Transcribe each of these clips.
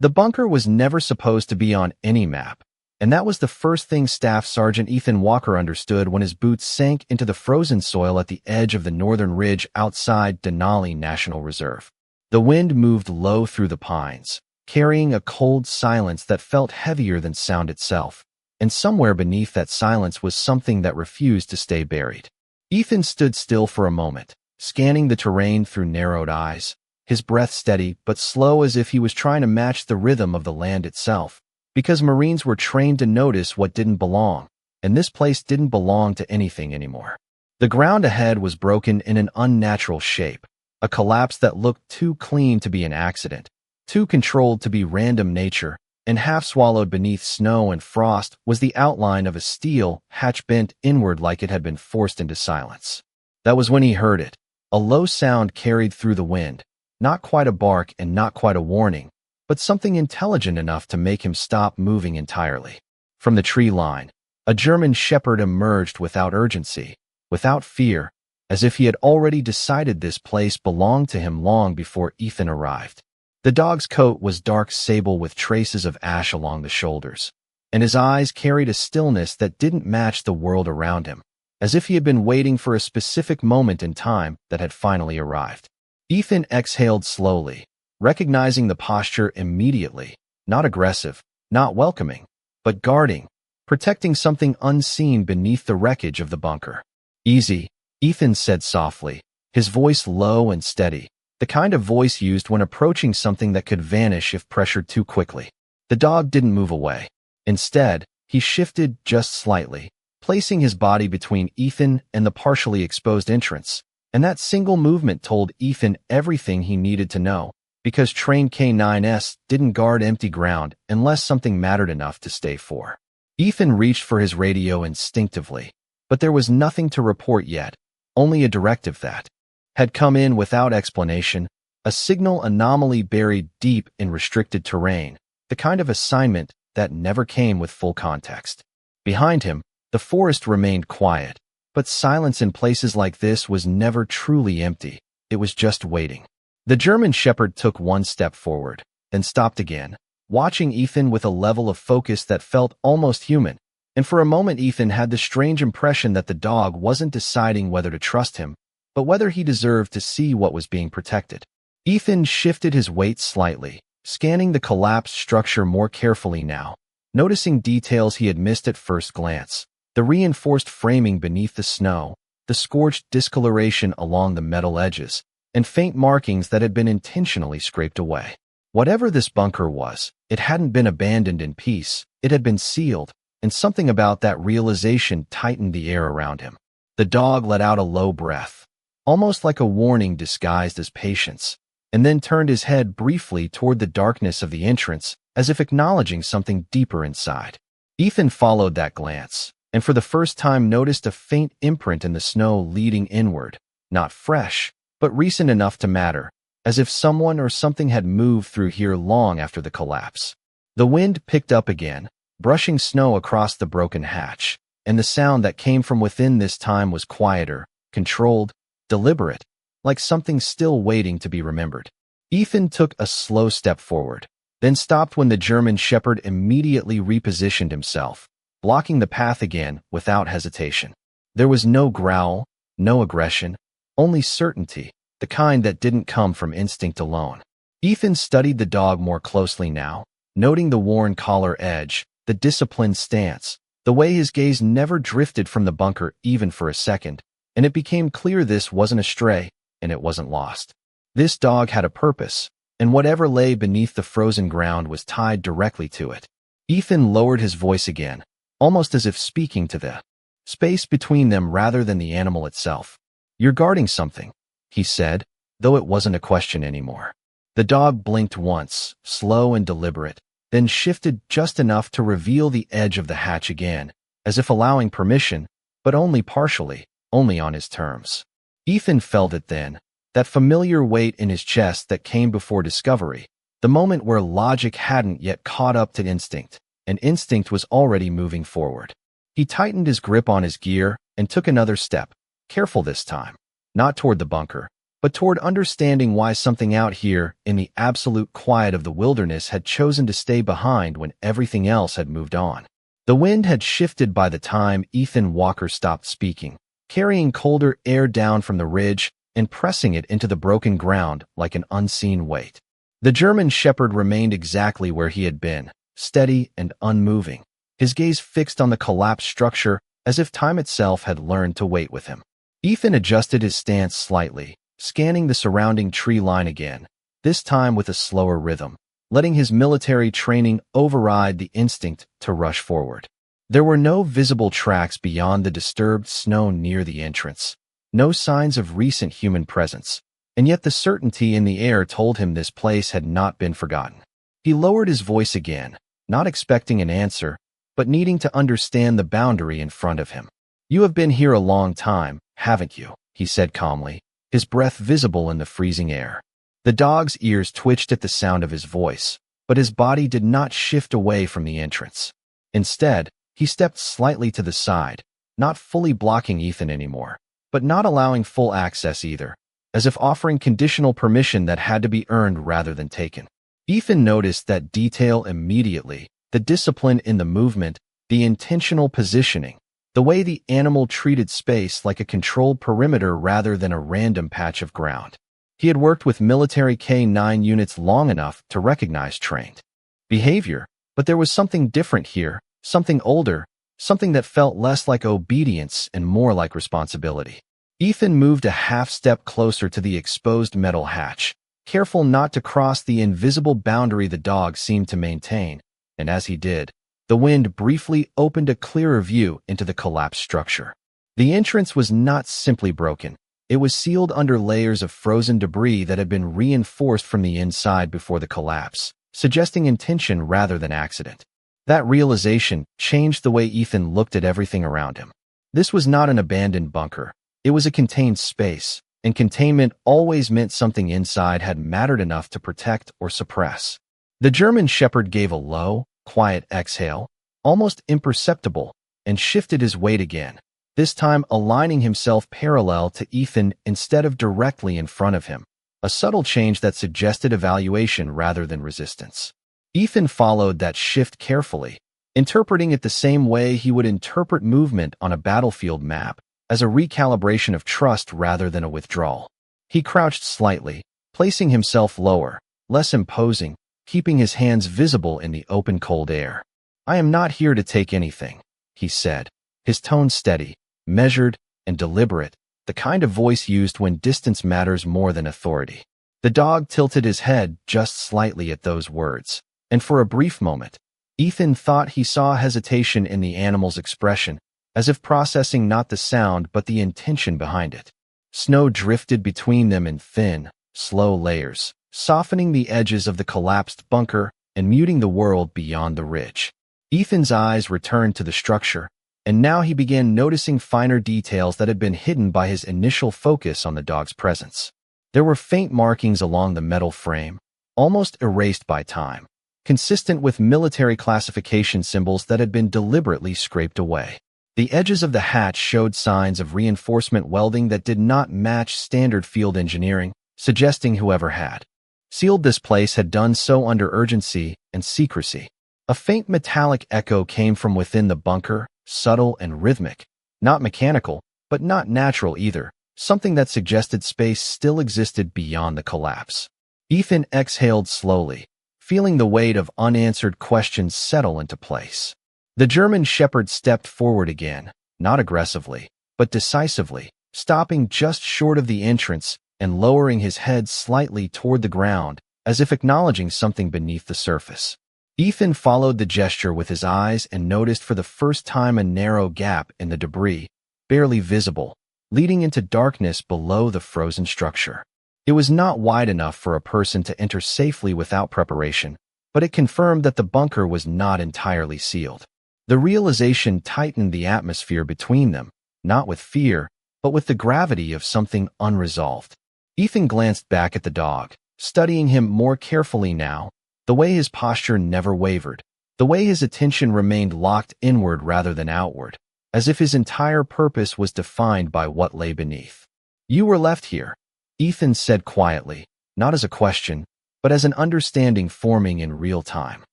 The bunker was never supposed to be on any map, and that was the first thing Staff Sergeant Ethan Walker understood when his boots sank into the frozen soil at the edge of the northern ridge outside Denali National Reserve. The wind moved low through the pines, carrying a cold silence that felt heavier than sound itself, and somewhere beneath that silence was something that refused to stay buried. Ethan stood still for a moment, scanning the terrain through narrowed eyes, his breath steady but slow as if he was trying to match the rhythm of the land itself, because Marines were trained to notice what didn't belong, and this place didn't belong to anything anymore. The ground ahead was broken in an unnatural shape, a collapse that looked too clean to be an accident, too controlled to be random nature, and half swallowed beneath snow and frost was the outline of a steel hatch bent inward like it had been forced into silence. That was when he heard it, a low sound carried through the wind, not quite a bark and not quite a warning, but something intelligent enough to make him stop moving entirely. From the tree line, a German shepherd emerged without urgency, without fear, as if he had already decided this place belonged to him long before Ethan arrived. The dog's coat was dark sable with traces of ash along the shoulders, and his eyes carried a stillness that didn't match the world around him, as if he had been waiting for a specific moment in time that had finally arrived. Ethan exhaled slowly, recognizing the posture immediately, not aggressive, not welcoming, but guarding, protecting something unseen beneath the wreckage of the bunker. "Easy," Ethan said softly, his voice low and steady, the kind of voice used when approaching something that could vanish if pressured too quickly. The dog didn't move away. Instead, he shifted just slightly, placing his body between Ethan and the partially exposed entrance, and that single movement told Ethan everything he needed to know, because trained K9s didn't guard empty ground unless something mattered enough to stay for. Ethan reached for his radio instinctively, but there was nothing to report yet, only a directive that had come in without explanation, a signal anomaly buried deep in restricted terrain, the kind of assignment that never came with full context. Behind him, the forest remained quiet, but silence in places like this was never truly empty. It was just waiting. The German shepherd took one step forward, then stopped again, watching Ethan with a level of focus that felt almost human, and for a moment Ethan had the strange impression that the dog wasn't deciding whether to trust him, but whether he deserved to see what was being protected. Ethan shifted his weight slightly, scanning the collapsed structure more carefully now, noticing details he had missed at first glance. The reinforced framing beneath the snow, the scorched discoloration along the metal edges, and faint markings that had been intentionally scraped away. Whatever this bunker was, it hadn't been abandoned in peace, it had been sealed, and something about that realization tightened the air around him. The dog let out a low breath, almost like a warning disguised as patience, and then turned his head briefly toward the darkness of the entrance, as if acknowledging something deeper inside. Ethan followed that glance, and for the first time noticed a faint imprint in the snow leading inward, not fresh, but recent enough to matter, as if someone or something had moved through here long after the collapse. The wind picked up again, brushing snow across the broken hatch, and the sound that came from within this time was quieter, controlled, deliberate, like something still waiting to be remembered. Ethan took a slow step forward, then stopped when the German shepherd immediately repositioned himself, blocking the path again without hesitation. There was no growl, no aggression, only certainty, the kind that didn't come from instinct alone. Ethan studied the dog more closely now, noting the worn collar edge, the disciplined stance, the way his gaze never drifted from the bunker even for a second, and it became clear this wasn't a stray, and it wasn't lost. This dog had a purpose, and whatever lay beneath the frozen ground was tied directly to it. Ethan lowered his voice again, almost as if speaking to the space between them rather than the animal itself. "You're guarding something," he said, though it wasn't a question anymore. The dog blinked once, slow and deliberate, then shifted just enough to reveal the edge of the hatch again, as if allowing permission, but only partially, only on his terms. Ethan felt it then, that familiar weight in his chest that came before discovery, the moment where logic hadn't yet caught up to instinct, and instinct was already moving forward. He tightened his grip on his gear and took another step, careful this time, not toward the bunker, but toward understanding why something out here in the absolute quiet of the wilderness had chosen to stay behind when everything else had moved on. The wind had shifted by the time Ethan Walker stopped speaking, carrying colder air down from the ridge and pressing it into the broken ground like an unseen weight. The German shepherd remained exactly where he had been, steady and unmoving, his gaze fixed on the collapsed structure as if time itself had learned to wait with him. Ethan adjusted his stance slightly, scanning the surrounding tree line again, this time with a slower rhythm, letting his military training override the instinct to rush forward. There were no visible tracks beyond the disturbed snow near the entrance, no signs of recent human presence, and yet the certainty in the air told him this place had not been forgotten. He lowered his voice again, not expecting an answer, but needing to understand the boundary in front of him. "You have been here a long time, haven't you?" he said calmly, his breath visible in the freezing air. The dog's ears twitched at the sound of his voice, but his body did not shift away from the entrance. Instead, he stepped slightly to the side, not fully blocking Ethan anymore, but not allowing full access either, as if offering conditional permission that had to be earned rather than taken. Ethan noticed that detail immediately, the discipline in the movement, the intentional positioning, the way the animal treated space like a controlled perimeter rather than a random patch of ground. He had worked with military K-9 units long enough to recognize trained behavior, but there was something different here, something older, something that felt less like obedience and more like responsibility. Ethan moved a half-step closer to the exposed metal hatch, careful not to cross the invisible boundary the dog seemed to maintain, and as he did, the wind briefly opened a clearer view into the collapsed structure. The entrance was not simply broken. It was sealed under layers of frozen debris that had been reinforced from the inside before the collapse, suggesting intention rather than accident. That realization changed the way Ethan looked at everything around him. This was not an abandoned bunker. It was a contained space, and containment always meant something inside had mattered enough to protect or suppress. The German shepherd gave a low, quiet exhale, almost imperceptible, and shifted his weight again, this time aligning himself parallel to Ethan instead of directly in front of him, a subtle change that suggested evaluation rather than resistance. Ethan followed that shift carefully, interpreting it the same way he would interpret movement on a battlefield map, as a recalibration of trust rather than a withdrawal. He crouched slightly, placing himself lower, less imposing, keeping his hands visible in the open cold air. "I am not here to take anything," he said, his tone steady, measured, and deliberate, the kind of voice used when distance matters more than authority. The dog tilted his head just slightly at those words, and for a brief moment, Ethan thought he saw hesitation in the animal's expression, as if processing not the sound but the intention behind it. Snow drifted between them in thin, slow layers, softening the edges of the collapsed bunker and muting the world beyond the ridge. Ethan's eyes returned to the structure, and now he began noticing finer details that had been hidden by his initial focus on the dog's presence. There were faint markings along the metal frame, almost erased by time, consistent with military classification symbols that had been deliberately scraped away. The edges of the hatch showed signs of reinforcement welding that did not match standard field engineering, suggesting whoever had sealed this place had done so under urgency and secrecy. A faint metallic echo came from within the bunker, subtle and rhythmic, not mechanical, but not natural either, something that suggested space still existed beyond the collapse. Ethan exhaled slowly, feeling the weight of unanswered questions settle into place. The German shepherd stepped forward again, not aggressively, but decisively, stopping just short of the entrance and lowering his head slightly toward the ground, as if acknowledging something beneath the surface. Ethan followed the gesture with his eyes and noticed for the first time a narrow gap in the debris, barely visible, leading into darkness below the frozen structure. It was not wide enough for a person to enter safely without preparation, but it confirmed that the bunker was not entirely sealed. The realization tightened the atmosphere between them, not with fear, but with the gravity of something unresolved. Ethan glanced back at the dog, studying him more carefully now, the way his posture never wavered, the way his attention remained locked inward rather than outward, as if his entire purpose was defined by what lay beneath. "You were left here," Ethan said quietly, not as a question, but as an understanding forming in real time.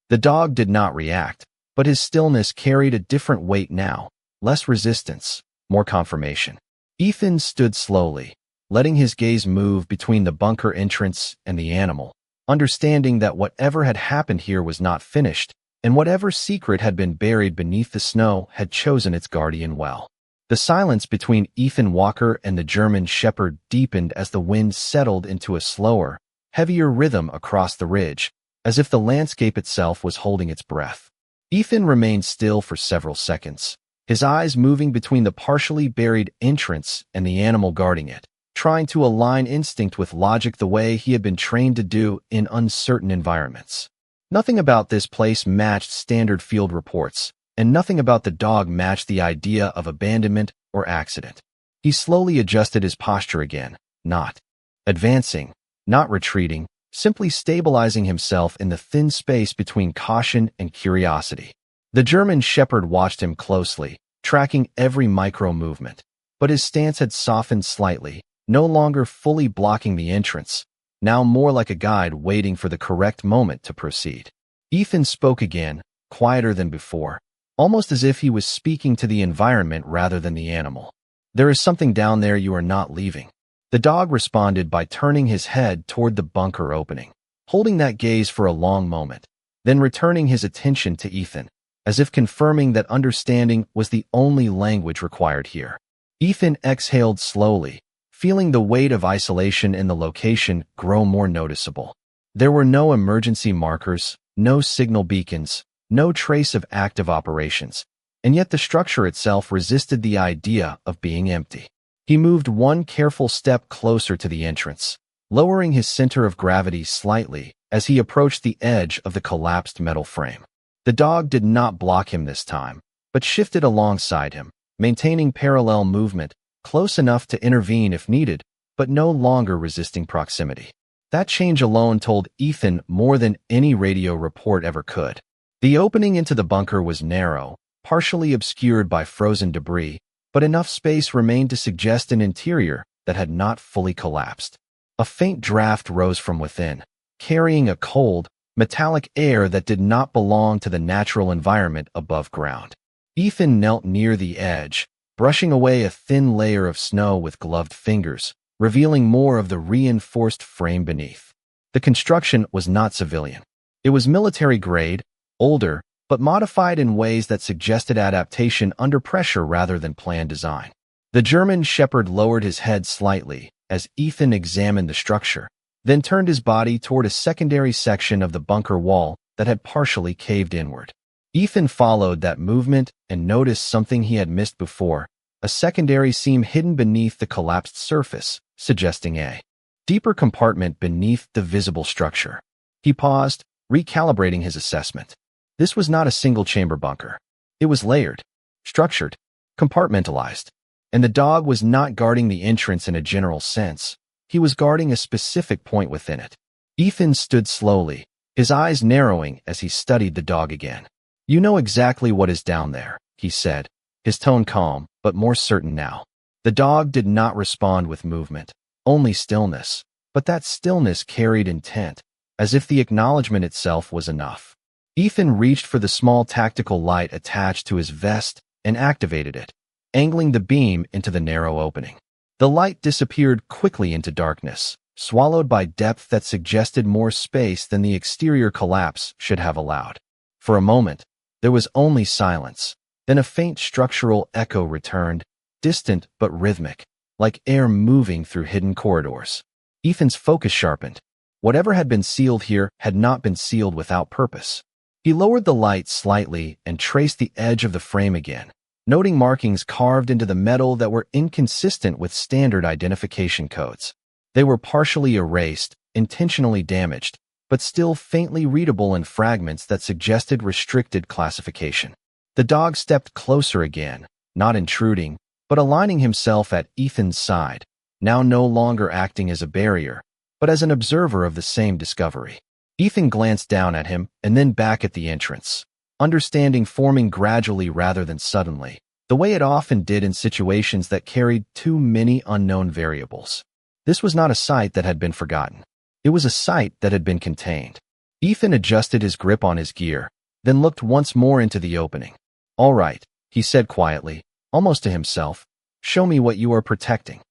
The dog did not react, but his stillness carried a different weight now, less resistance, more confirmation. Ethan stood slowly, letting his gaze move between the bunker entrance and the animal, understanding that whatever had happened here was not finished, and whatever secret had been buried beneath the snow had chosen its guardian well. The silence between Ethan Walker and the German shepherd deepened as the wind settled into a slower, heavier rhythm across the ridge, as if the landscape itself was holding its breath. Ethan remained still for several seconds, his eyes moving between the partially buried entrance and the animal guarding it, trying to align instinct with logic the way he had been trained to do in uncertain environments. Nothing about this place matched standard field reports, and nothing about the dog matched the idea of abandonment or accident. He slowly adjusted his posture again, not advancing, not retreating, simply stabilizing himself in the thin space between caution and curiosity. The German shepherd watched him closely, tracking every micro-movement, but his stance had softened slightly, no longer fully blocking the entrance, now more like a guide waiting for the correct moment to proceed. Ethan spoke again, quieter than before, almost as if he was speaking to the environment rather than the animal. "There is something down there you are not leaving." The dog responded by turning his head toward the bunker opening, holding that gaze for a long moment, then returning his attention to Ethan, as if confirming that understanding was the only language required here. Ethan exhaled slowly, feeling the weight of isolation in the location grow more noticeable. There were no emergency markers, no signal beacons, no trace of active operations, and yet the structure itself resisted the idea of being empty. He moved one careful step closer to the entrance, lowering his center of gravity slightly as he approached the edge of the collapsed metal frame. The dog did not block him this time, but shifted alongside him, maintaining parallel movement, close enough to intervene if needed, but no longer resisting proximity. That change alone told Ethan more than any radio report ever could. The opening into the bunker was narrow, partially obscured by frozen debris, but enough space remained to suggest an interior that had not fully collapsed. A faint draft rose from within, carrying a cold, metallic air that did not belong to the natural environment above ground. Ethan knelt near the edge, brushing away a thin layer of snow with gloved fingers, revealing more of the reinforced frame beneath. The construction was not civilian. It was military-grade, older, but modified in ways that suggested adaptation under pressure rather than planned design. The German shepherd lowered his head slightly as Ethan examined the structure, then turned his body toward a secondary section of the bunker wall that had partially caved inward. Ethan followed that movement and noticed something he had missed before, a secondary seam hidden beneath the collapsed surface, suggesting a deeper compartment beneath the visible structure. He paused, recalibrating his assessment. This was not a single-chamber bunker. It was layered, structured, compartmentalized, and the dog was not guarding the entrance in a general sense. He was guarding a specific point within it. Ethan stood slowly, his eyes narrowing as he studied the dog again. "You know exactly what is down there," he said, his tone calm, but more certain now. The dog did not respond with movement, only stillness, but that stillness carried intent, as if the acknowledgement itself was enough. Ethan reached for the small tactical light attached to his vest and activated it, angling the beam into the narrow opening. The light disappeared quickly into darkness, swallowed by depth that suggested more space than the exterior collapse should have allowed. For a moment, there was only silence. Then a faint structural echo returned, distant but rhythmic, like air moving through hidden corridors. Ethan's focus sharpened. Whatever had been sealed here had not been sealed without purpose. He lowered the light slightly and traced the edge of the frame again, noting markings carved into the metal that were inconsistent with standard identification codes. They were partially erased, intentionally damaged, but still faintly readable in fragments that suggested restricted classification. The dog stepped closer again, not intruding, but aligning himself at Ethan's side, now no longer acting as a barrier, but as an observer of the same discovery. Ethan glanced down at him and then back at the entrance, understanding forming gradually rather than suddenly, the way it often did in situations that carried too many unknown variables. This was not a sight that had been forgotten. It was a sight that had been contained. Ethan adjusted his grip on his gear, then looked once more into the opening. "All right," he said quietly, almost to himself. "Show me what you are protecting."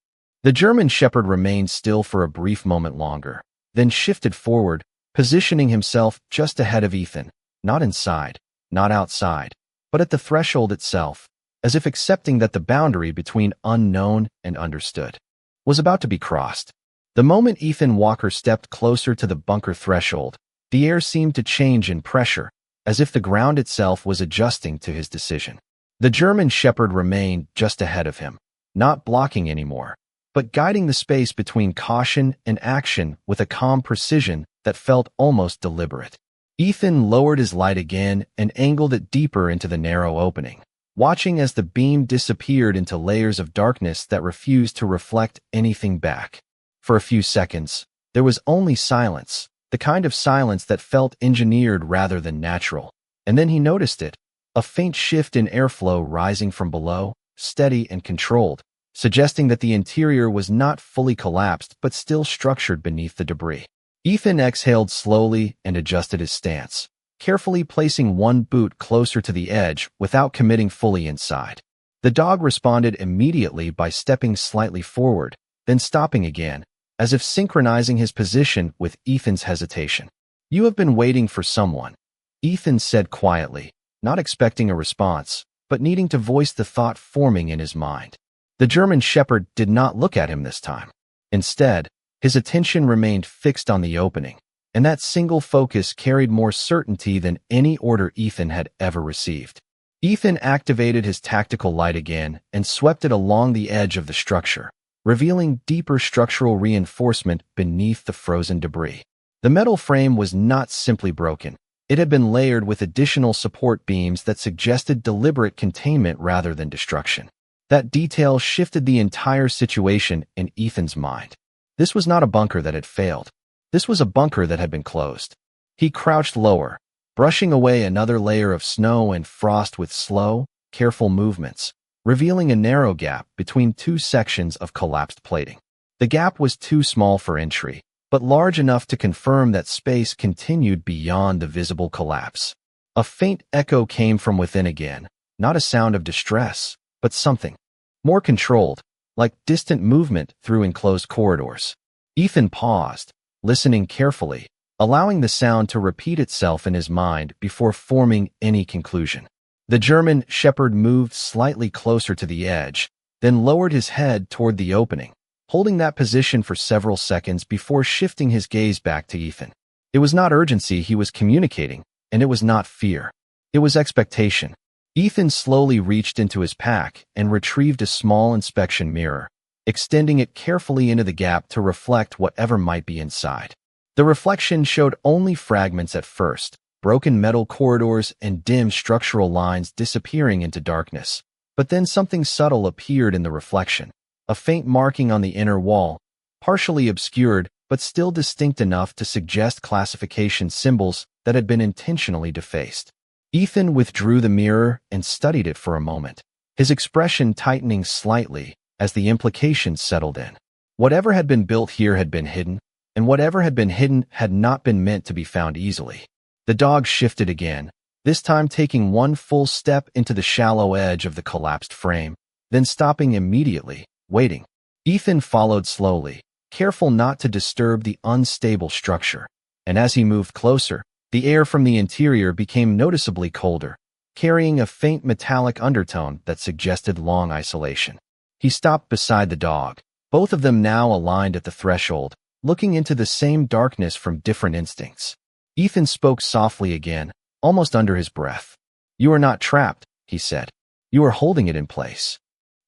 The German Shepherd remained still for a brief moment longer, then shifted forward, positioning himself just ahead of Ethan, not inside, not outside, but at the threshold itself, as if accepting that the boundary between unknown and understood was about to be crossed. The moment Ethan Walker stepped closer to the bunker threshold, the air seemed to change in pressure, as if the ground itself was adjusting to his decision. The German Shepherd remained just ahead of him, not blocking anymore, but guiding the space between caution and action with a calm precision that felt almost deliberate. Ethan lowered his light again and angled it deeper into the narrow opening, watching as the beam disappeared into layers of darkness that refused to reflect anything back. For a few seconds, there was only silence, the kind of silence that felt engineered rather than natural. And then he noticed it, a faint shift in airflow rising from below, steady and controlled, suggesting that the interior was not fully collapsed but still structured beneath the debris. Ethan exhaled slowly and adjusted his stance, carefully placing one boot closer to the edge without committing fully inside. The dog responded immediately by stepping slightly forward, then stopping again, as if synchronizing his position with Ethan's hesitation. "You have been waiting for someone," Ethan said quietly, not expecting a response, but needing to voice the thought forming in his mind. The German Shepherd did not look at him this time. Instead, his attention remained fixed on the opening, and that single focus carried more certainty than any order Ethan had ever received. Ethan activated his tactical light again and swept it along the edge of the structure, revealing deeper structural reinforcement beneath the frozen debris. The metal frame was not simply broken. It had been layered with additional support beams that suggested deliberate containment rather than destruction. That detail shifted the entire situation in Ethan's mind. This was not a bunker that had failed. This was a bunker that had been closed. He crouched lower, brushing away another layer of snow and frost with slow, careful movements, revealing a narrow gap between two sections of collapsed plating. The gap was too small for entry, but large enough to confirm that space continued beyond the visible collapse. A faint echo came from within again, not a sound of distress, but something more controlled, like distant movement through enclosed corridors. Ethan paused, listening carefully, allowing the sound to repeat itself in his mind before forming any conclusion. The German Shepherd moved slightly closer to the edge, then lowered his head toward the opening, holding that position for several seconds before shifting his gaze back to Ethan. It was not urgency he was communicating, and it was not fear. It was expectation. Ethan slowly reached into his pack and retrieved a small inspection mirror, extending it carefully into the gap to reflect whatever might be inside. The reflection showed only fragments at first, broken metal corridors and dim structural lines disappearing into darkness. But then something subtle appeared in the reflection, a faint marking on the inner wall, partially obscured but still distinct enough to suggest classification symbols that had been intentionally defaced. Ethan withdrew the mirror and studied it for a moment, his expression tightening slightly as the implications settled in. Whatever had been built here had been hidden, and whatever had been hidden had not been meant to be found easily. The dog shifted again, this time taking one full step into the shallow edge of the collapsed frame, then stopping immediately, waiting. Ethan followed slowly, careful not to disturb the unstable structure, and as he moved closer, the air from the interior became noticeably colder, carrying a faint metallic undertone that suggested long isolation. He stopped beside the dog, both of them now aligned at the threshold, looking into the same darkness from different instincts. Ethan spoke softly again, almost under his breath. "You are not trapped," he said. "You are holding it in place."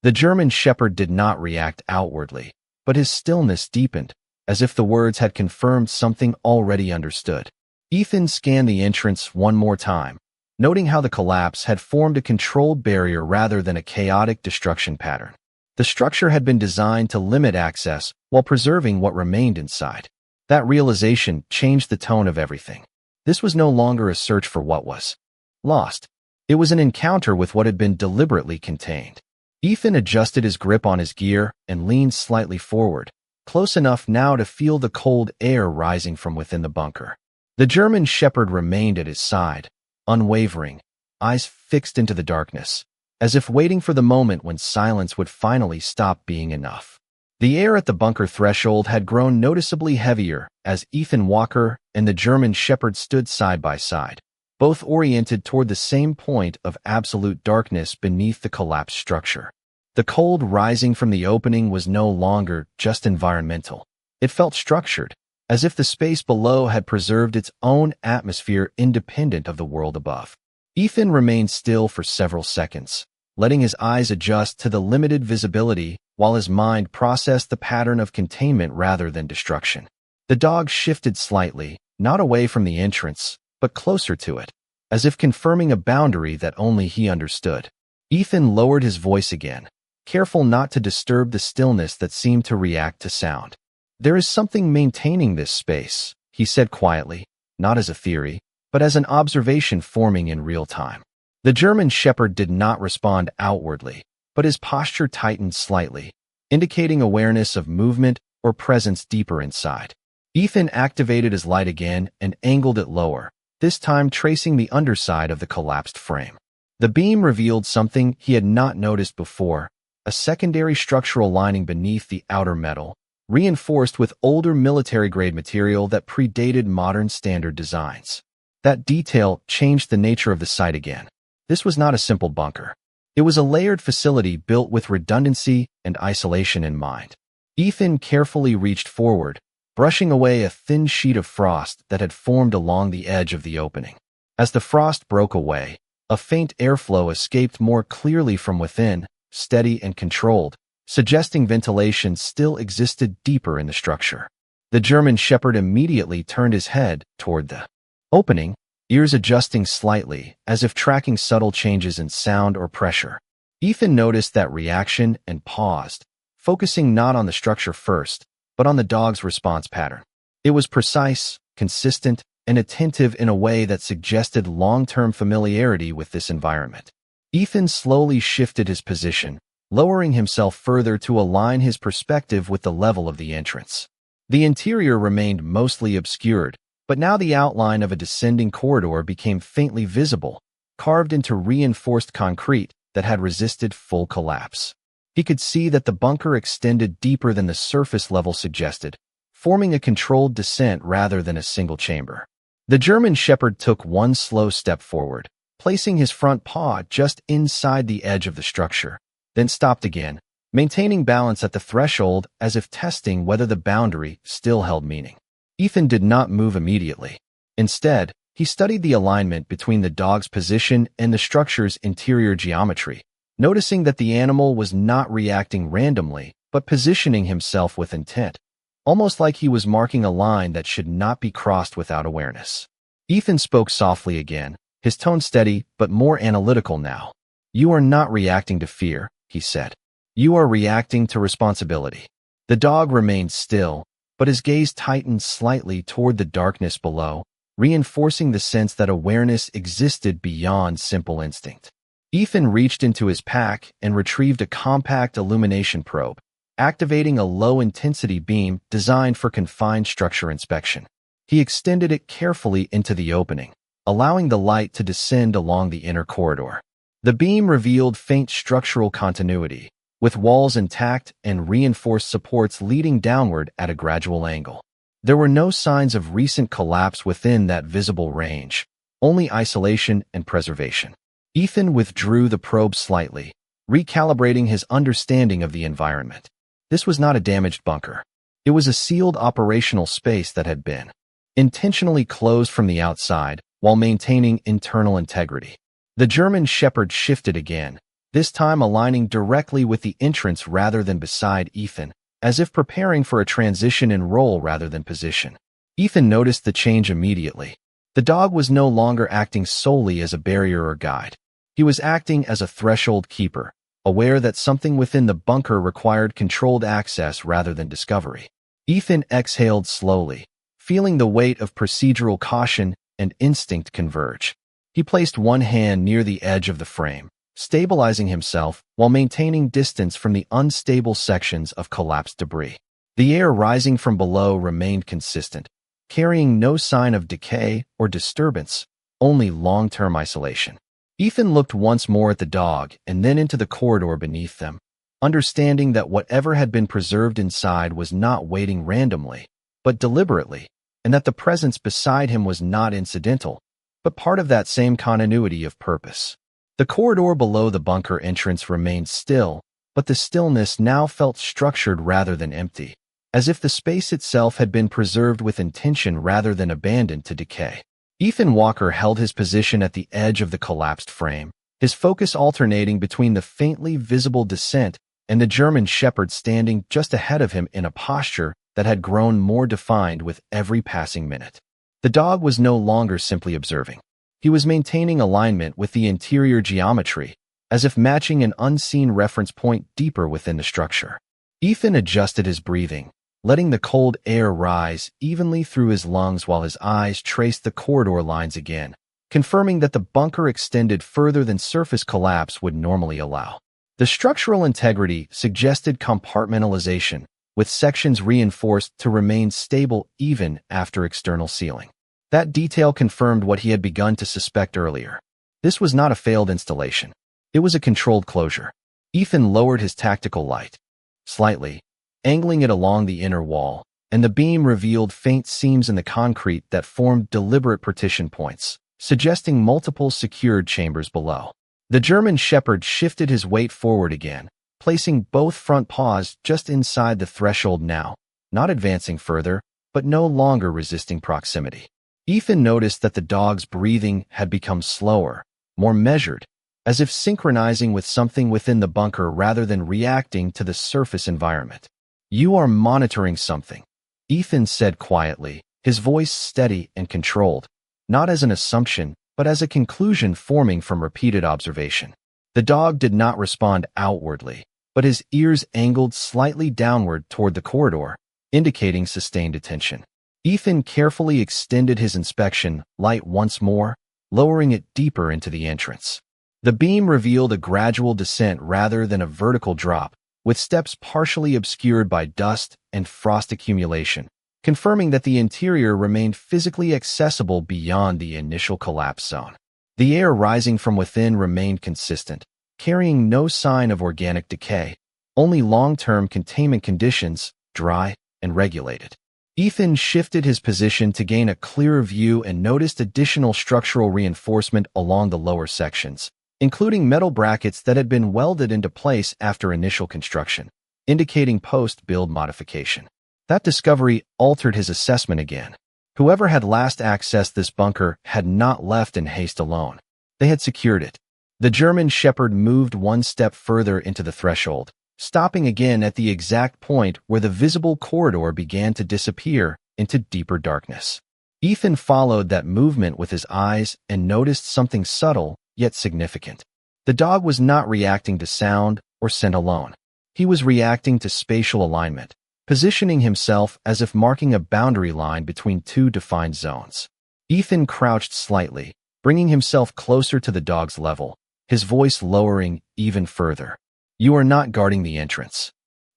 The German Shepherd did not react outwardly, but his stillness deepened, as if the words had confirmed something already understood. Ethan scanned the entrance one more time, noting how the collapse had formed a controlled barrier rather than a chaotic destruction pattern. The structure had been designed to limit access while preserving what remained inside. That realization changed the tone of everything. This was no longer a search for what was lost. It was an encounter with what had been deliberately contained. Ethan adjusted his grip on his gear and leaned slightly forward, close enough now to feel the cold air rising from within the bunker. The German Shepherd remained at his side, unwavering, eyes fixed into the darkness, as if waiting for the moment when silence would finally stop being enough. The air at the bunker threshold had grown noticeably heavier as Ethan Walker and the German Shepherd stood side by side, both oriented toward the same point of absolute darkness beneath the collapsed structure. The cold rising from the opening was no longer just environmental. It felt structured, as if the space below had preserved its own atmosphere independent of the world above. Ethan remained still for several seconds, letting his eyes adjust to the limited visibility while his mind processed the pattern of containment rather than destruction. The dog shifted slightly, not away from the entrance, but closer to it, as if confirming a boundary that only he understood. Ethan lowered his voice again, careful not to disturb the stillness that seemed to react to sound. "There is something maintaining this space," he said quietly, not as a theory, but as an observation forming in real time. The German Shepherd did not respond outwardly, but his posture tightened slightly, indicating awareness of movement or presence deeper inside. Ethan activated his light again and angled it lower, this time tracing the underside of the collapsed frame. The beam revealed something he had not noticed before, a secondary structural lining beneath the outer metal, reinforced with older military-grade material that predated modern standard designs. That detail changed the nature of the site again. This was not a simple bunker. It was a layered facility built with redundancy and isolation in mind. Ethan carefully reached forward, brushing away a thin sheet of frost that had formed along the edge of the opening. As the frost broke away, a faint airflow escaped more clearly from within, steady and controlled, suggesting ventilation still existed deeper in the structure. The German Shepherd immediately turned his head toward the opening, ears adjusting slightly, as if tracking subtle changes in sound or pressure. Ethan noticed that reaction and paused, focusing not on the structure first, but on the dog's response pattern. It was precise, consistent, and attentive in a way that suggested long-term familiarity with this environment. Ethan slowly shifted his position, lowering himself further to align his perspective with the level of the entrance. The interior remained mostly obscured, but now the outline of a descending corridor became faintly visible, carved into reinforced concrete that had resisted full collapse. He could see that the bunker extended deeper than the surface level suggested, forming a controlled descent rather than a single chamber. The German Shepherd took one slow step forward, placing his front paw just inside the edge of the structure, then stopped again, maintaining balance at the threshold as if testing whether the boundary still held meaning. Ethan did not move immediately. Instead, he studied the alignment between the dog's position and the structure's interior geometry, noticing that the animal was not reacting randomly, but positioning himself with intent, almost like he was marking a line that should not be crossed without awareness. Ethan spoke softly again, his tone steady but more analytical now. "You are not reacting to fear," he said. "You are reacting to responsibility." The dog remained still, but his gaze tightened slightly toward the darkness below, reinforcing the sense that awareness existed beyond simple instinct. Ethan reached into his pack and retrieved a compact illumination probe, activating a low-intensity beam designed for confined structure inspection. He extended it carefully into the opening, allowing the light to descend along the inner corridor. The beam revealed faint structural continuity, with walls intact and reinforced supports leading downward at a gradual angle. There were no signs of recent collapse within that visible range, only isolation and preservation. Ethan withdrew the probe slightly, recalibrating his understanding of the environment. This was not a damaged bunker. It was a sealed operational space that had been intentionally closed from the outside while maintaining internal integrity. The German Shepherd shifted again, this time aligning directly with the entrance rather than beside Ethan, as if preparing for a transition in role rather than position. Ethan noticed the change immediately. The dog was no longer acting solely as a barrier or guide. He was acting as a threshold keeper, aware that something within the bunker required controlled access rather than discovery. Ethan exhaled slowly, feeling the weight of procedural caution and instinct converge. He placed one hand near the edge of the frame, stabilizing himself while maintaining distance from the unstable sections of collapsed debris. The air rising from below remained consistent, carrying no sign of decay or disturbance, only long-term isolation. Ethan looked once more at the dog and then into the corridor beneath them, understanding that whatever had been preserved inside was not waiting randomly, but deliberately, and that the presence beside him was not incidental, but part of that same continuity of purpose. The corridor below the bunker entrance remained still, but the stillness now felt structured rather than empty, as if the space itself had been preserved with intention rather than abandoned to decay. Ethan Walker held his position at the edge of the collapsed frame, his focus alternating between the faintly visible descent and the German shepherd standing just ahead of him in a posture that had grown more defined with every passing minute. The dog was no longer simply observing. He was maintaining alignment with the interior geometry, as if matching an unseen reference point deeper within the structure. Ethan adjusted his breathing, letting the cold air rise evenly through his lungs while his eyes traced the corridor lines again, confirming that the bunker extended further than surface collapse would normally allow. The structural integrity suggested compartmentalization, with sections reinforced to remain stable even after external sealing. That detail confirmed what he had begun to suspect earlier. This was not a failed installation. It was a controlled closure. Ethan lowered his tactical light slightly, angling it along the inner wall, and the beam revealed faint seams in the concrete that formed deliberate partition points, suggesting multiple secured chambers below. The German shepherd shifted his weight forward again, placing both front paws just inside the threshold now, not advancing further, but no longer resisting proximity. Ethan noticed that the dog's breathing had become slower, more measured, as if synchronizing with something within the bunker rather than reacting to the surface environment. "You are monitoring something," Ethan said quietly, his voice steady and controlled, not as an assumption, but as a conclusion forming from repeated observation. The dog did not respond outwardly, but his ears angled slightly downward toward the corridor, indicating sustained attention. Ethan carefully extended his inspection light once more, lowering it deeper into the entrance. The beam revealed a gradual descent rather than a vertical drop, with steps partially obscured by dust and frost accumulation, confirming that the interior remained physically accessible beyond the initial collapse zone. The air rising from within remained consistent, carrying no sign of organic decay, only long-term containment conditions, dry and regulated. Ethan shifted his position to gain a clearer view and noticed additional structural reinforcement along the lower sections, including metal brackets that had been welded into place after initial construction, indicating post-build modification. That discovery altered his assessment again. Whoever had last accessed this bunker had not left in haste alone. They had secured it. The German shepherd moved one step further into the threshold, stopping again at the exact point where the visible corridor began to disappear into deeper darkness. Ethan followed that movement with his eyes and noticed something subtle yet significant. The dog was not reacting to sound or scent alone. He was reacting to spatial alignment, positioning himself as if marking a boundary line between two defined zones. Ethan crouched slightly, bringing himself closer to the dog's level, his voice lowering even further. "You are not guarding the entrance,"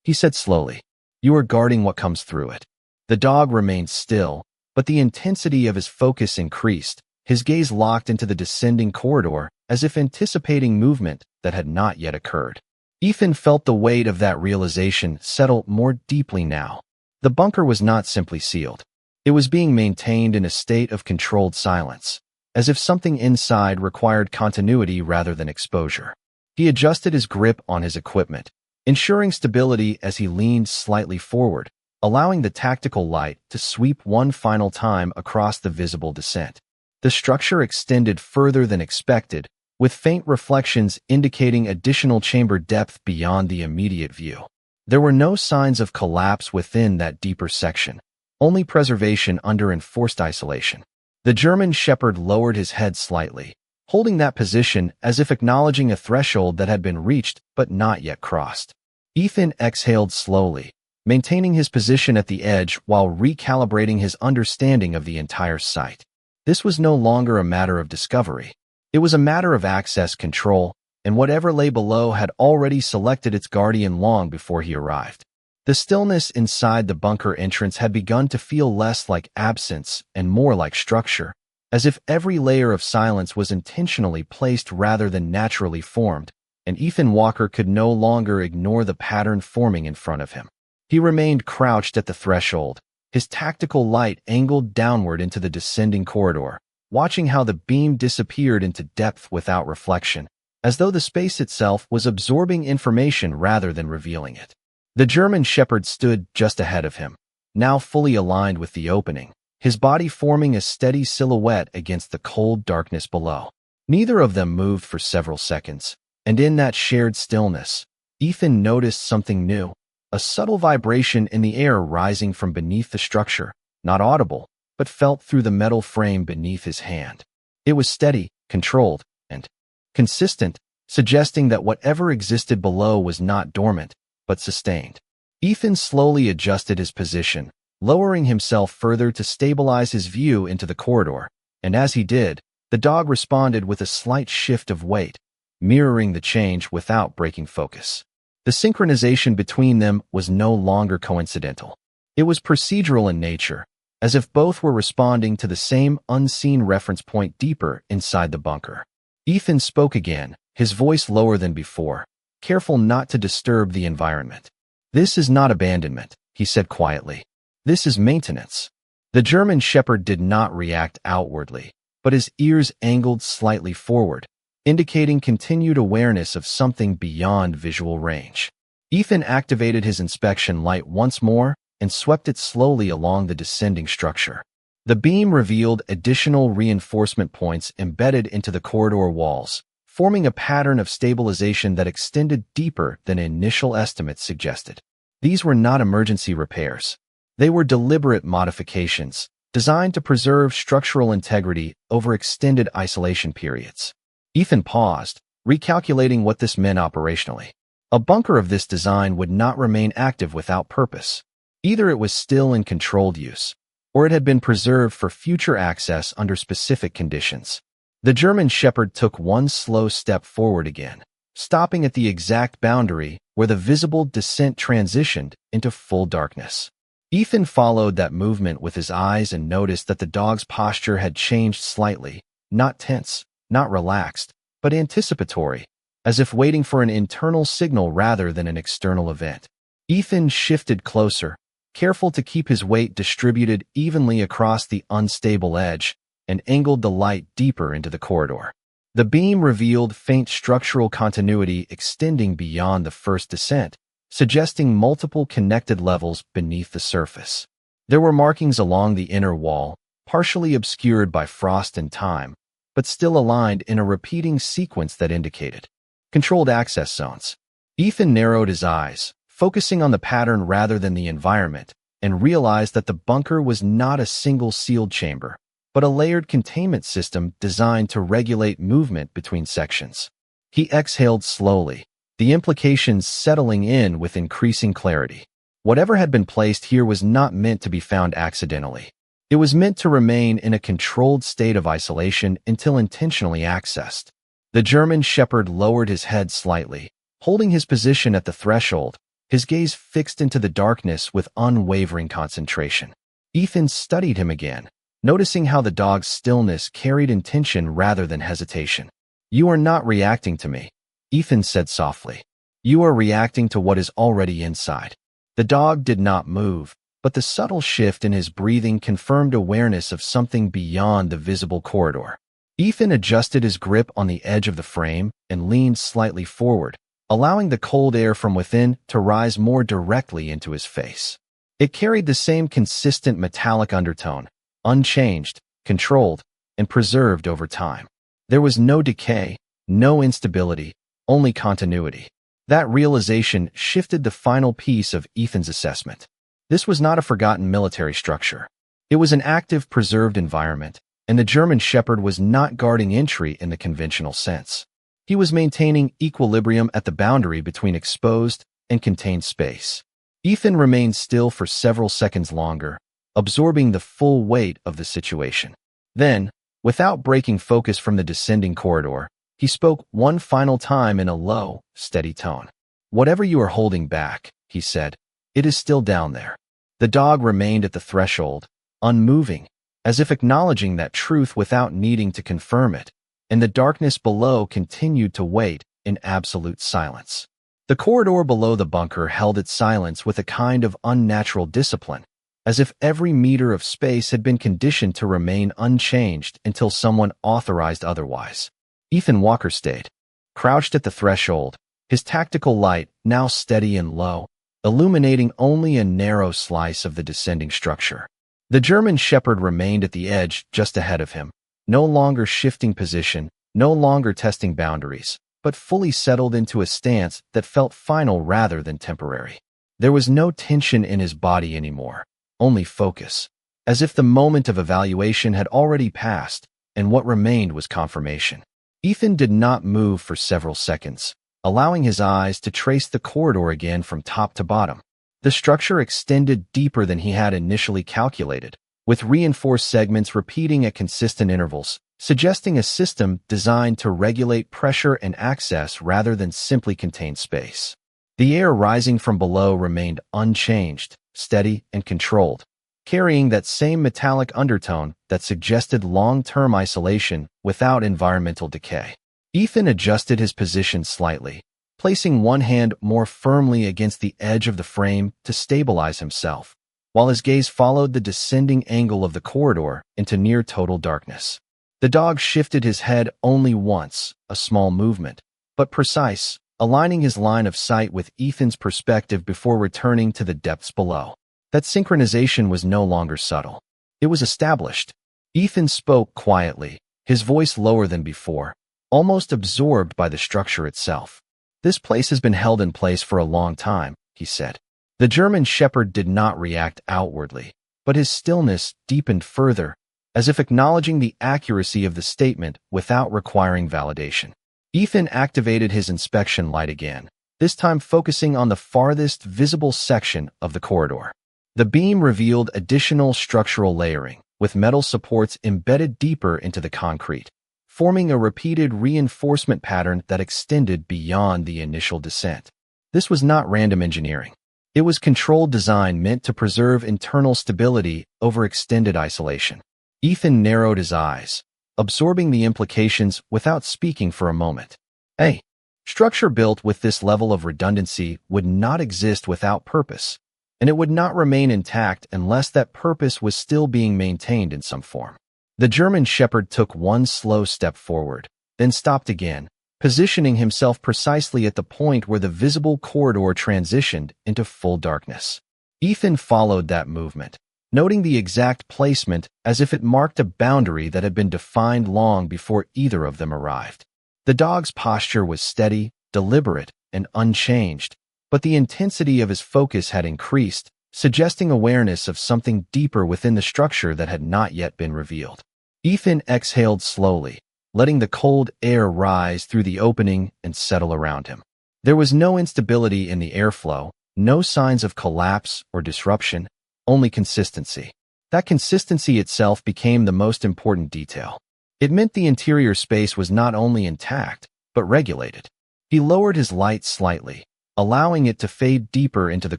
he said slowly. "You are guarding what comes through it." The dog remained still, but the intensity of his focus increased, his gaze locked into the descending corridor as if anticipating movement that had not yet occurred. Ethan felt the weight of that realization settle more deeply now. The bunker was not simply sealed. It was being maintained in a state of controlled silence, as if something inside required continuity rather than exposure. He adjusted his grip on his equipment, ensuring stability as he leaned slightly forward, allowing the tactical light to sweep one final time across the visible descent. The structure extended further than expected, with faint reflections indicating additional chamber depth beyond the immediate view. There were no signs of collapse within that deeper section, only preservation under enforced isolation. The German shepherd lowered his head slightly, holding that position as if acknowledging a threshold that had been reached but not yet crossed. Ethan exhaled slowly, maintaining his position at the edge while recalibrating his understanding of the entire site. This was no longer a matter of discovery. It was a matter of access control, and whatever lay below had already selected its guardian long before he arrived. The stillness inside the bunker entrance had begun to feel less like absence and more like structure, as if every layer of silence was intentionally placed rather than naturally formed, and Ethan Walker could no longer ignore the pattern forming in front of him. He remained crouched at the threshold, his tactical light angled downward into the descending corridor, watching how the beam disappeared into depth without reflection, as though the space itself was absorbing information rather than revealing it. The German Shepherd stood just ahead of him, now fully aligned with the opening, his body forming a steady silhouette against the cold darkness below. Neither of them moved for several seconds, and in that shared stillness, Ethan noticed something new, a subtle vibration in the air rising from beneath the structure, not audible, but felt through the metal frame beneath his hand. It was steady, controlled, and consistent, suggesting that whatever existed below was not dormant, but sustained. Ethan slowly adjusted his position, lowering himself further to stabilize his view into the corridor, and as he did, the dog responded with a slight shift of weight, mirroring the change without breaking focus. The synchronization between them was no longer coincidental. It was procedural in nature, as if both were responding to the same unseen reference point deeper inside the bunker. Ethan spoke again, his voice lower than before, careful not to disturb the environment. "This is not abandonment," he said quietly. "This is maintenance." The German Shepherd did not react outwardly, but his ears angled slightly forward, indicating continued awareness of something beyond visual range. Ethan activated his inspection light once more and swept it slowly along the descending structure. The beam revealed additional reinforcement points embedded into the corridor walls, forming a pattern of stabilization that extended deeper than initial estimates suggested. These were not emergency repairs. They were deliberate modifications, designed to preserve structural integrity over extended isolation periods. Ethan paused, recalculating what this meant operationally. A bunker of this design would not remain active without purpose. Either it was still in controlled use, or it had been preserved for future access under specific conditions. The German Shepherd took one slow step forward again, stopping at the exact boundary where the visible descent transitioned into full darkness. Ethan followed that movement with his eyes and noticed that the dog's posture had changed slightly, not tense, not relaxed, but anticipatory, as if waiting for an internal signal rather than an external event. Ethan shifted closer, careful to keep his weight distributed evenly across the unstable edge, and angled the light deeper into the corridor. The beam revealed faint structural continuity extending beyond the first descent, suggesting multiple connected levels beneath the surface. There were markings along the inner wall, partially obscured by frost and time, but still aligned in a repeating sequence that indicated controlled access zones. Ethan narrowed his eyes, focusing on the pattern rather than the environment, and realized that the bunker was not a single sealed chamber, but a layered containment system designed to regulate movement between sections. He exhaled slowly, the implications settling in with increasing clarity. Whatever had been placed here was not meant to be found accidentally. It was meant to remain in a controlled state of isolation until intentionally accessed. The German Shepherd lowered his head slightly, holding his position at the threshold, his gaze fixed into the darkness with unwavering concentration. Ethan studied him again, noticing how the dog's stillness carried intention rather than hesitation. "You are not reacting to me," Ethan said softly. "You are reacting to what is already inside." The dog did not move, but the subtle shift in his breathing confirmed awareness of something beyond the visible corridor. Ethan adjusted his grip on the edge of the frame and leaned slightly forward, allowing the cold air from within to rise more directly into his face. It carried the same consistent metallic undertone, unchanged, controlled, and preserved over time. There was no decay, no instability, only continuity. That realization shifted the final piece of Ethan's assessment. This was not a forgotten military structure. It was an active, preserved environment, and the German Shepherd was not guarding entry in the conventional sense. He was maintaining equilibrium at the boundary between exposed and contained space. Ethan remained still for several seconds longer, absorbing the full weight of the situation. Then, without breaking focus from the descending corridor, he spoke one final time in a low, steady tone. "Whatever you are holding back," he said, It is still down there. The dog remained at the threshold, unmoving, as if acknowledging that truth without needing to confirm it, and the darkness below continued to wait in absolute silence. The corridor below the bunker held its silence with a kind of unnatural discipline, as if every meter of space had been conditioned to remain unchanged until someone authorized otherwise. Ethan Walker stayed, crouched at the threshold, his tactical light now steady and low, illuminating only a narrow slice of the descending structure. The German Shepherd remained at the edge just ahead of him, no longer shifting position, no longer testing boundaries, but fully settled into a stance that felt final rather than temporary. There was no tension in his body anymore, only focus, as if the moment of evaluation had already passed, and what remained was confirmation. Ethan did not move for several seconds, allowing his eyes to trace the corridor again from top to bottom. The structure extended deeper than he had initially calculated, with reinforced segments repeating at consistent intervals, suggesting a system designed to regulate pressure and access rather than simply contain space. The air rising from below remained unchanged, steady, and controlled, carrying that same metallic undertone that suggested long-term isolation without environmental decay. Ethan adjusted his position slightly, placing one hand more firmly against the edge of the frame to stabilize himself, while his gaze followed the descending angle of the corridor into near-total darkness. The dog shifted his head only once, a small movement, but precise, aligning his line of sight with Ethan's perspective before returning to the depths below. That synchronization was no longer subtle. It was established. Ethan spoke quietly, his voice lower than before, almost absorbed by the structure itself. "This place has been held in place for a long time," he said. The German Shepherd did not react outwardly, but his stillness deepened further, as if acknowledging the accuracy of the statement without requiring validation. Ethan activated his inspection light again, this time focusing on the farthest visible section of the corridor. The beam revealed additional structural layering, with metal supports embedded deeper into the concrete, forming a repeated reinforcement pattern that extended beyond the initial descent. This was not random engineering. It was controlled design meant to preserve internal stability over extended isolation. Ethan narrowed his eyes, absorbing the implications without speaking for a moment. A structure built with this level of redundancy would not exist without purpose, and it would not remain intact unless that purpose was still being maintained in some form. The German Shepherd took one slow step forward, then stopped again, positioning himself precisely at the point where the visible corridor transitioned into full darkness. Ethan followed that movement, noting the exact placement as if it marked a boundary that had been defined long before either of them arrived. The dog's posture was steady, deliberate, and unchanged, but the intensity of his focus had increased, suggesting awareness of something deeper within the structure that had not yet been revealed. Ethan exhaled slowly, letting the cold air rise through the opening and settle around him. There was no instability in the airflow, no signs of collapse or disruption, only consistency. That consistency itself became the most important detail. It meant the interior space was not only intact, but regulated. He lowered his light slightly, allowing it to fade deeper into the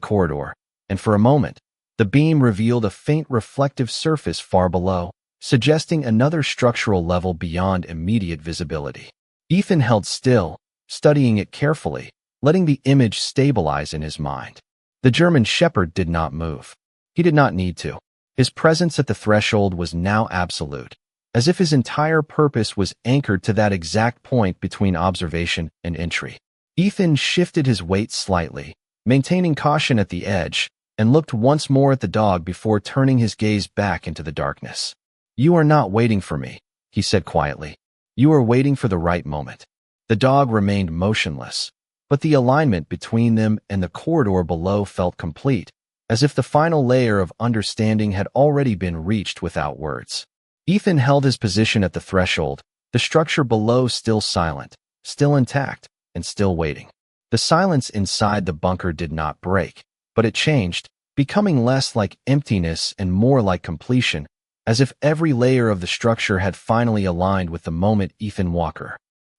corridor, and for a moment, the beam revealed a faint reflective surface far below, suggesting another structural level beyond immediate visibility. Ethan held still, studying it carefully, letting the image stabilize in his mind. The German Shepherd did not move. He did not need to. His presence at the threshold was now absolute, as if his entire purpose was anchored to that exact point between observation and entry. Ethan shifted his weight slightly, maintaining caution at the edge, and looked once more at the dog before turning his gaze back into the darkness. "You are not waiting for me," he said quietly. "You are waiting for the right moment." The dog remained motionless, but the alignment between them and the corridor below felt complete, as if the final layer of understanding had already been reached without words. Ethan held his position at the threshold, the structure below still silent, still intact, and still waiting. The silence inside the bunker did not break, but it changed, becoming less like emptiness and more like completion, as if every layer of the structure had finally aligned with the moment Ethan Walker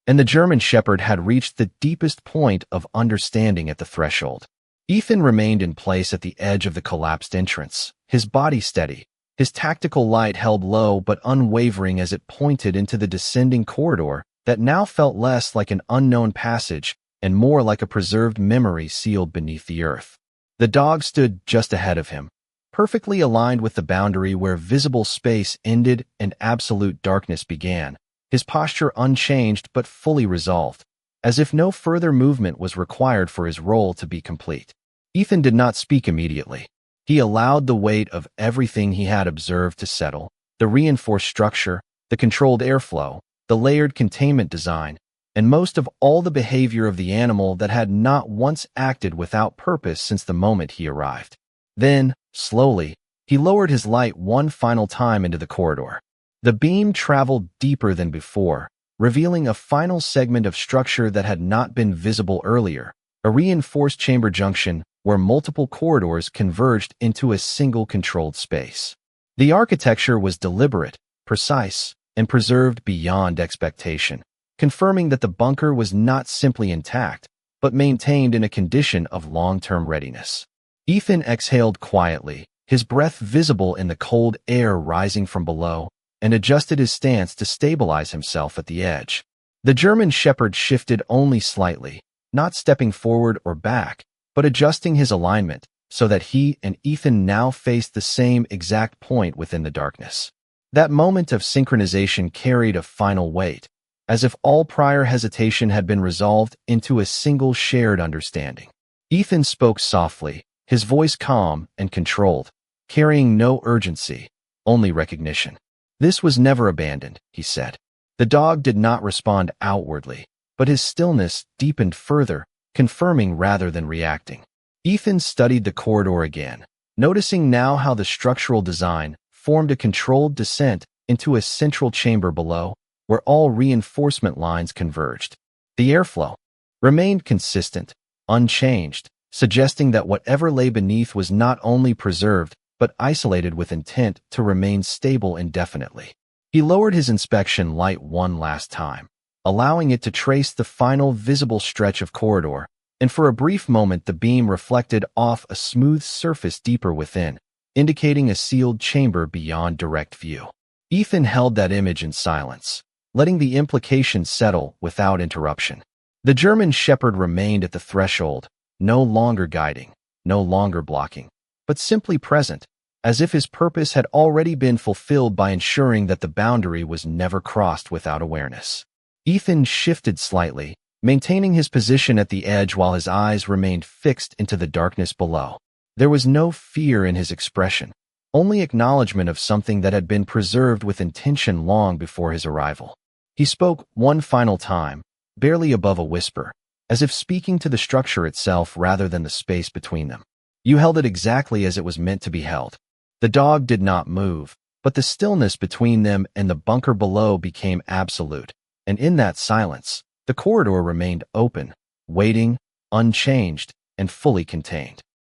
and the German Shepherd had reached the deepest point of understanding at the threshold. Ethan remained in place at the edge of the collapsed entrance, his body steady, his tactical light held low but unwavering as it pointed into the descending corridor that now felt less like an unknown passage and more like a preserved memory sealed beneath the earth. The dog stood just ahead of him, perfectly aligned with the boundary where visible space ended and absolute darkness began, his posture unchanged but fully resolved, as if no further movement was required for his role to be complete. Ethan did not speak immediately. He allowed the weight of everything he had observed to settle, the reinforced structure, the controlled airflow, the layered containment design, and most of all the behavior of the animal that had not once acted without purpose since the moment he arrived. Then, slowly, he lowered his light one final time into the corridor. The beam traveled deeper than before, revealing a final segment of structure that had not been visible earlier, a reinforced chamber junction where multiple corridors converged into a single controlled space. The architecture was deliberate, precise, and preserved beyond expectation, confirming that the bunker was not simply intact, but maintained in a condition of long-term readiness. Ethan exhaled quietly, his breath visible in the cold air rising from below, and adjusted his stance to stabilize himself at the edge. The German Shepherd shifted only slightly, not stepping forward or back, but adjusting his alignment so that he and Ethan now faced the same exact point within the darkness. That moment of synchronization carried a final weight, as if all prior hesitation had been resolved into a single shared understanding. Ethan spoke softly, his voice calm and controlled, carrying no urgency, only recognition. "This was never abandoned," he said. The dog did not respond outwardly, but his stillness deepened further, confirming rather than reacting. Ethan studied the corridor again, noticing now how the structural design formed a controlled descent into a central chamber below, where all reinforcement lines converged. The airflow remained consistent, unchanged, suggesting that whatever lay beneath was not only preserved, but isolated with intent to remain stable indefinitely. He lowered his inspection light one last time, allowing it to trace the final visible stretch of corridor, and for a brief moment the beam reflected off a smooth surface deeper within, indicating a sealed chamber beyond direct view. Ethan held that image in silence, letting the implications settle without interruption. The German Shepherd remained at the threshold, no longer guiding, no longer blocking, but simply present, as if his purpose had already been fulfilled by ensuring that the boundary was never crossed without awareness. Ethan shifted slightly, maintaining his position at the edge while his eyes remained fixed into the darkness below. There was no fear in his expression, only acknowledgement of something that had been preserved with intention long before his arrival. He spoke one final time, barely above a whisper, as if speaking to the structure itself rather than the space between them. "You held it exactly as it was meant to be held." The dog did not move, but the stillness between them and the bunker below became absolute, and in that silence, the corridor remained open, waiting, unchanged, and fully contained.